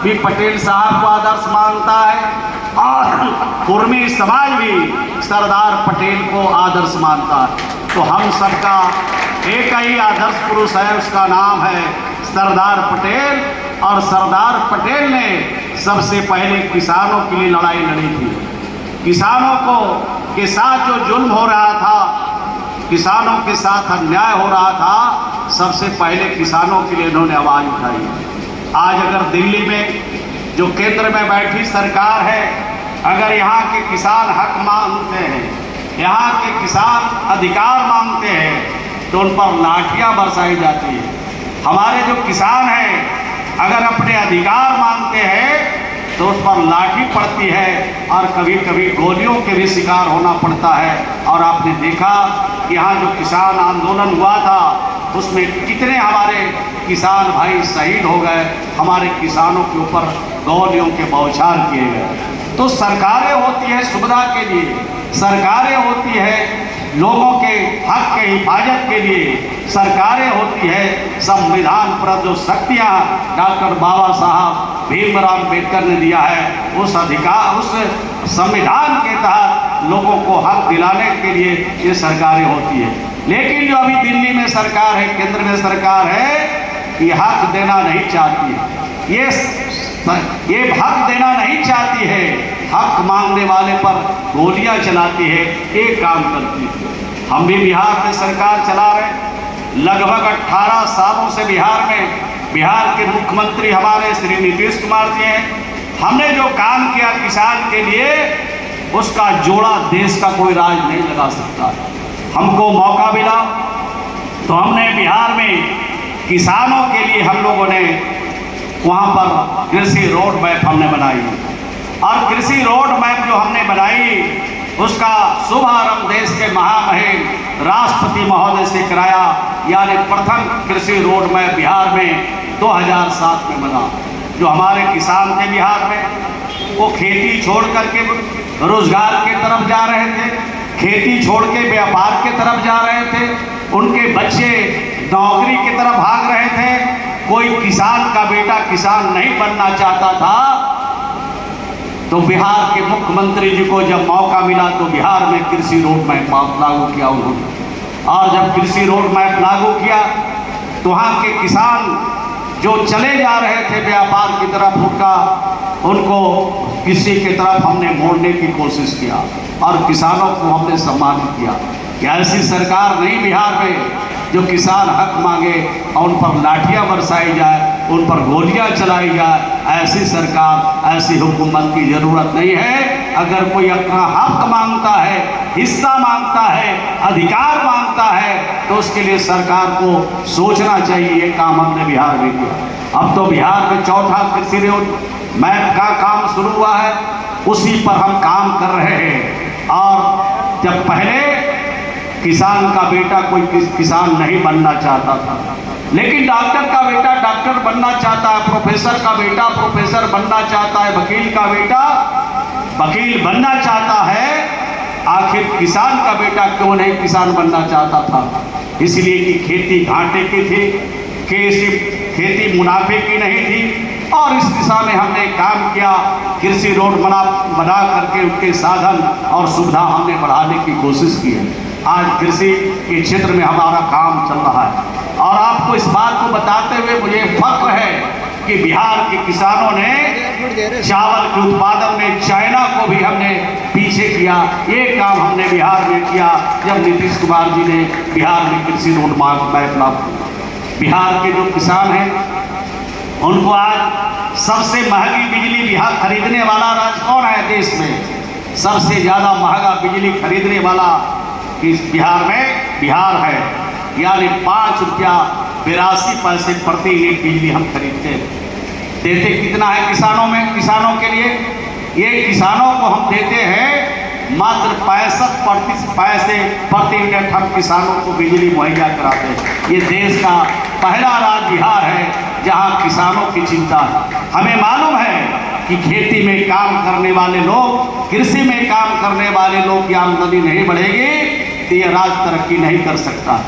भी पटेल साहब को आदर्श मानता है और कुर्मी समाज भी सरदार पटेल को आदर्श मानता है। तो हम सबका एक ही आदर्श पुरुष है, उसका नाम है सरदार पटेल। और सरदार पटेल ने सबसे पहले किसानों के लिए लड़ाई लड़ी थी। किसानों को के साथ जो जुल्म हो रहा था, किसानों के साथ अन्याय हो रहा था, सबसे पहले किसानों के लिए इन्होंने आवाज़ उठाई। आज अगर दिल्ली में जो केंद्र में बैठी सरकार है, अगर यहाँ के किसान हक मांगते हैं, यहाँ के किसान अधिकार मांगते हैं, तो उन पर लाठियाँ बरसाई जाती है। हमारे जो किसान हैं अगर अपने अधिकार मांगते हैं तो उस पर लाठी पड़ती है और कभी कभी गोलियों के भी शिकार होना पड़ता है। और आपने देखा कि यहाँ जो किसान आंदोलन हुआ था उसमें कितने हमारे किसान भाई शहीद हो गए, हमारे किसानों के ऊपर गोलियों के बौछार किए गए। तो सरकारें होती है सुविधा के लिए, सरकारें होती है लोगों के हक के हिफाजत के लिए, सरकारें होती है संविधान पर जो शक्तियाँ डॉक्टर बाबा साहब भीमराव अम्बेडकर ने दिया है, उस अधिकार, उस संविधान के तहत लोगों को हक दिलाने के लिए ये सरकारें होती है। लेकिन जो अभी दिल्ली में सरकार है, केंद्र में सरकार है, ये हक देना नहीं चाहती है, ये हक देना नहीं चाहती है, हक मांगने वाले पर गोलियां चलाती है, एक काम करती है। हम भी बिहार में सरकार चला रहे, लगभग 18 सालों से बिहार के मुख्यमंत्री हमारे श्री नीतीश कुमार जी हैं। हमने जो काम किया किसान के लिए, उसका जोड़ा देश का कोई राज नहीं लगा सकता। हमको मौका मिला तो हमने बिहार में किसानों के लिए हम लोगों ने वहाँ पर कृषि रोड मैप हमने बनाई, और कृषि रोड मैप जो हमने बनाई उसका शुभारंभ देश के महामहिम राष्ट्रपति महोदय से कराया। यानी प्रथम कृषि रोड मैप बिहार में 2007 में बना। जो हमारे किसान थे बिहार में, वो खेती छोड़ करके रोजगार के तरफ जा रहे थे, खेती छोड़ के व्यापार के तरफ जा रहे थे, उनके बच्चे नौकरी की तरफ भाग रहे थे। कोई किसान का बेटा किसान नहीं बनना चाहता था। तो बिहार के मुख्यमंत्री जी को जब मौका मिला तो बिहार में कृषि रोड मैप लागू किया उन्होंने, और जब कृषि रोड मैप लागू किया तो वहाँ के किसान जो चले जा रहे थे व्यापार की तरफ, उनको कृषि की तरफ हमने मोड़ने की कोशिश किया और किसानों को हमने सम्मानित किया कि ऐसी सरकार नहीं बिहार में जो किसान हक मांगे और उन पर लाठियाँ बरसाई जाए, उन पर गोलियाँ चलाई जाए। ऐसी सरकार, ऐसी हुकूमत की ज़रूरत नहीं है। अगर कोई अपना हक मांगता है, हिस्सा मांगता है, अधिकार मांगता है, तो उसके लिए सरकार को सोचना चाहिए। ये काम हमने बिहार में किया। अब तो बिहार में चौथा कृषि रोड मैप का काम शुरू हुआ है, उसी पर हम काम कर रहे हैं। और जब पहले किसान का बेटा कोई किसान नहीं बनना चाहता था, लेकिन डॉक्टर का बेटा डॉक्टर बनना चाहता है, प्रोफेसर का बेटा प्रोफेसर बनना चाहता है, वकील का बेटा वकील बनना चाहता है। आखिर किसान का बेटा क्यों नहीं किसान बनना चाहता था? इसलिए कि खेती घाटे की थी, खेती मुनाफे की नहीं थी। और इस दिशा में हमने काम किया, कृषि रोड बना करके उनके साधन और सुविधा हमने बढ़ाने की कोशिश की है। आज कृषि के क्षेत्र में हमारा काम चल रहा है। और आपको इस बात को बताते हुए मुझे फख्र है कि बिहार के किसानों ने चावल के उत्पादन में चाइना को भी हमने पीछे किया। ये काम हमने बिहार में किया जब नीतीश कुमार जी ने बिहार में कृषि रोड मैप लागू। बिहार के जो किसान हैं उनको आज सबसे महंगी बिजली बिहार खरीदने वाला राज्य कौन है देश में? सबसे ज़्यादा महंगा बिजली खरीदने वाला इस बिहार में बिहार है। यानी 5 रुपया 82 पैसे प्रति यूनिट बिजली हम खरीदते हैं। देते कितना है किसानों में? किसानों के लिए ये किसानों को हम देते हैं मात्र 65 पैसे प्रति यूनिट हम किसानों को बिजली मुहैया कराते हैं। ये देश का पहला राज्य बिहार है जहाँ किसानों की चिंता है। हमें मालूम है कि खेती में काम करने वाले लोग, कृषि में काम करने वाले लोग की आमदनी नहीं बढ़ेगी तो ये राज्य तरक्की नहीं कर सकता।